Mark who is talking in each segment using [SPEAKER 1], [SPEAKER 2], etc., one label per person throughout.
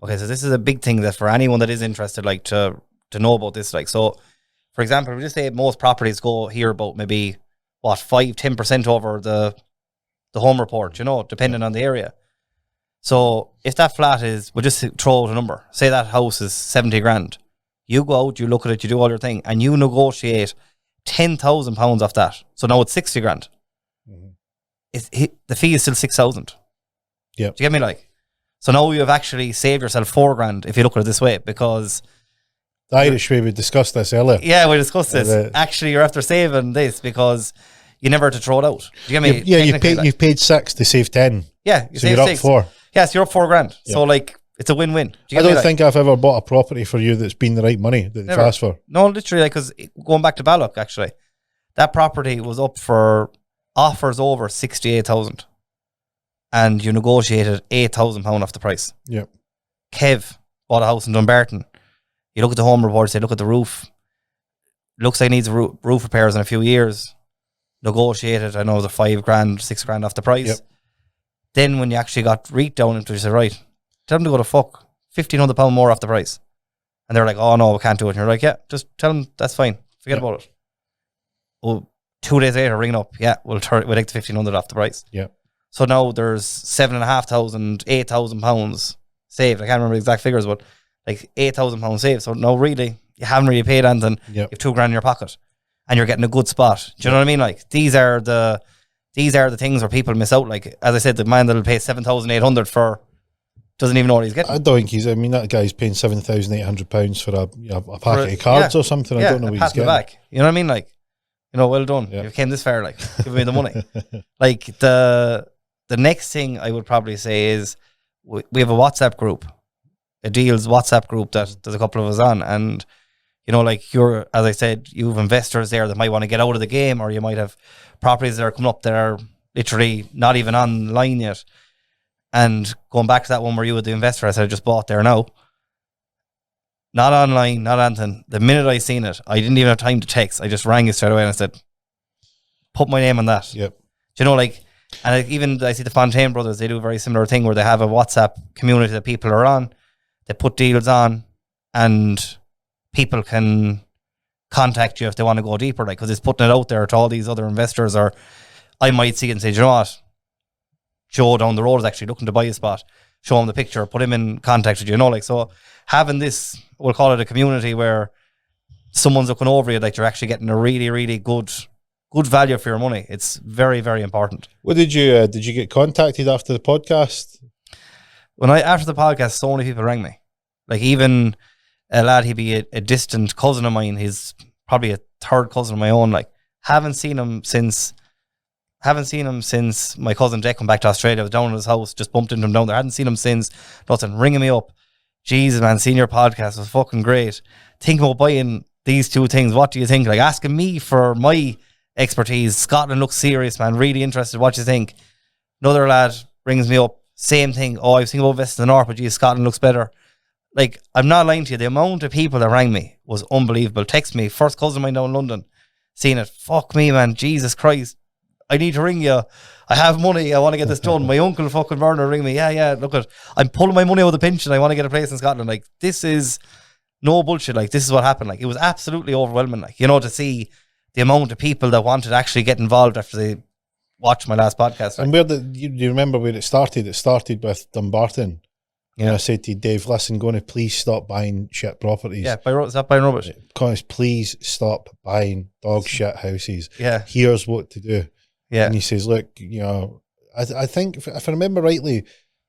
[SPEAKER 1] Okay, so this is a big thing that for anyone that is interested, like to know about this, like, so for example, we just say most properties go here about maybe what 5-10% over the home report, you know, depending on the area. So if that flat is, we'll just throw out a number. Say that house is 70 grand. You go out, you look at it, you do all your thing, and you negotiate £10,000 off that. So now it's 60 grand. The fee is still 6,000.
[SPEAKER 2] Yeah.
[SPEAKER 1] Do you get me? Like, so now you have actually saved yourself 4 grand if you look at it this way, because
[SPEAKER 2] the Irish way, we discussed this earlier.
[SPEAKER 1] Yeah, we discussed this. Actually, you're after saving this because you never had to throw it out. Do you get me?
[SPEAKER 2] Yeah, you've paid 6 to save 10.
[SPEAKER 1] Yeah,
[SPEAKER 2] so you're 6. Up 4.
[SPEAKER 1] Yes, you're up 4 grand. Yeah. So like, it's a win-win.
[SPEAKER 2] I don't think I've ever bought a property for you that's been the right money that you've asked for.
[SPEAKER 1] No, literally, like, because going back to Ballock, actually, that property was up for offers over 68,000, and you negotiated £8,000 off the price.
[SPEAKER 2] Yep.
[SPEAKER 1] Kev bought a house in Dumbarton. You look at the home report, say, look at the roof. Looks like it needs roof repairs in a few years. Negotiated, I know, the 5 grand, 6 grand off the price.
[SPEAKER 2] Yep.
[SPEAKER 1] Then when you actually got read down into it, you said, right, tell them to go to fuck. £1,500 more off the price. And they're like, oh no, we can't do it. And you're like, yeah, just tell them that's fine. Forget about it. Well, 2 days later, ring up. Yeah, we'll take the £1,500 off the price.
[SPEAKER 2] Yeah.
[SPEAKER 1] So now there's £7,500, £8,000 saved. I can't remember the exact figures, but like £8,000 saved. So now really, you haven't really paid anything. Yep. You have 2 grand in your pocket, and you're getting a good spot. Do you know what I mean? Like, these are the things where people miss out. Like, as I said, the man that'll pay 7,800 for doesn't even know what he's getting.
[SPEAKER 2] I don't think he's. I mean, that guy's paying £7,800 for a packet of cards or something. I don't know what he's getting. Back.
[SPEAKER 1] You know what I mean? Like, you know, well done. You came this far. Like, give me the money. Like, the next thing I would probably say is we have a WhatsApp group, a deals WhatsApp group that there's a couple of us on, and you know, like, as I said, you have investors there that might want to get out of the game, or you might have properties that are coming up that are literally not even online yet. And going back to that one where you were the investor, I said I just bought there now. Not online, not anything. The minute I seen it, I didn't even have time to text. I just rang you straight away and I said, put my name on that.
[SPEAKER 2] Yep.
[SPEAKER 1] Do you know, like, and I see the Fontaine brothers, they do a very similar thing where they have a WhatsApp community that people are on. They put deals on, and people can contact you if they want to go deeper, like, because it's putting it out there to all these other investors. Or I might see it and say, do you know what? Joe down the road is actually looking to buy a spot. Show him the picture, put him in contact with you, you know, like, so having this, we'll call it a community where someone's looking over you, like, you're actually getting a really, really good value for your money. It's very, very important.
[SPEAKER 2] What did you get contacted after the podcast?
[SPEAKER 1] After the podcast, so many people rang me. Like, even a lad, he'd be a distant cousin of mine. He's probably a third cousin of my own. Like, haven't seen him since my cousin Jack come back to Australia. I was down at his house, just bumped into him down there. Hadn't seen him since. Nothing. Ringing me up. Jesus, man, seeing your podcast was fucking great. Thinking about buying these 2 things. What do you think? Like, asking me for my expertise. Scotland looks serious, man. Really interested. What do you think? Another lad rings me up. Same thing. Oh, I was thinking about investing in the north, but geez, Scotland looks better. Like, I'm not lying to you. The amount of people that rang me was unbelievable. Text me. First cousin of mine down in London. Seeing it. Fuck me, man. Jesus Christ. I need to ring you. I have money. I want to get this done. My uncle fucking Werner ring me. Yeah. Look at, I'm pulling my money out of the pension. I want to get a place in Scotland. Like, this is no bullshit. Like, this is what happened. Like, it was absolutely overwhelming. Like, you know, to see the amount of people that wanted to actually get involved after they watched my last podcast. Like.
[SPEAKER 2] And you remember where it started? It started with Dumbarton. Yeah. And I said to Dave, listen, going to please stop buying shit properties.
[SPEAKER 1] Yeah, stop buying rubbish.
[SPEAKER 2] Please stop buying dog shit houses.
[SPEAKER 1] Yeah.
[SPEAKER 2] Here's what to do.
[SPEAKER 1] Yeah.
[SPEAKER 2] And he says, look, you know, I think if I remember rightly,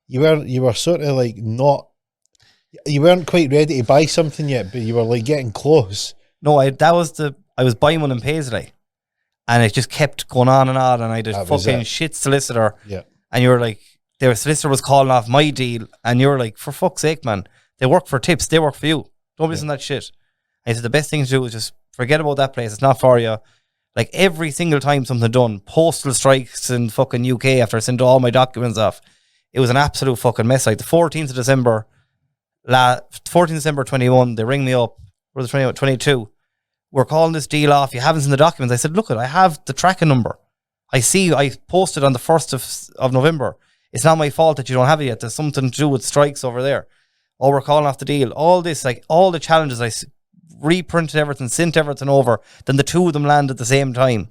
[SPEAKER 2] you were sort of like you weren't quite ready to buy something yet, but you were like getting close.
[SPEAKER 1] No, I was buying one in Paisley, and it just kept going on, and I did fucking shit solicitor.
[SPEAKER 2] Yeah.
[SPEAKER 1] And you were like, their solicitor was calling off my deal, and you were like, for fuck's sake, man, they work for tips, they work for you. Don't listen to that shit. I said the best thing to do is just forget about that place. It's not for you. Like, every single time something done, postal strikes in fucking UK after I sent all my documents off, it was an absolute fucking mess. Like, the 14th of December 21, they ring me up, or the 22, we're calling this deal off, you haven't seen the documents. I said, look, I have the tracking number. I posted on the 1st of November. It's not my fault that you don't have it yet. There's something to do with strikes over there. oh, we're calling off the deal. All this, like all the challenges, reprinted everything, sent everything over. Then the two of them land at the same time.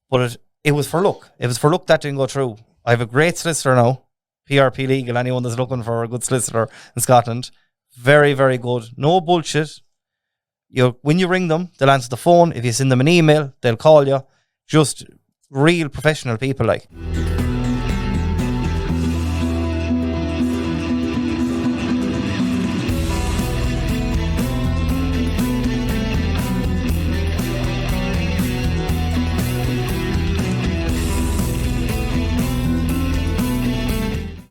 [SPEAKER 1] But it was for luck. It was for luck that didn't go through. I have a great solicitor now, PRP Legal. Anyone that's looking for a good solicitor in Scotland, very, very good. No bullshit. When you ring them, they'll answer the phone. If you send them an email, they'll call you. Just real professional people, like.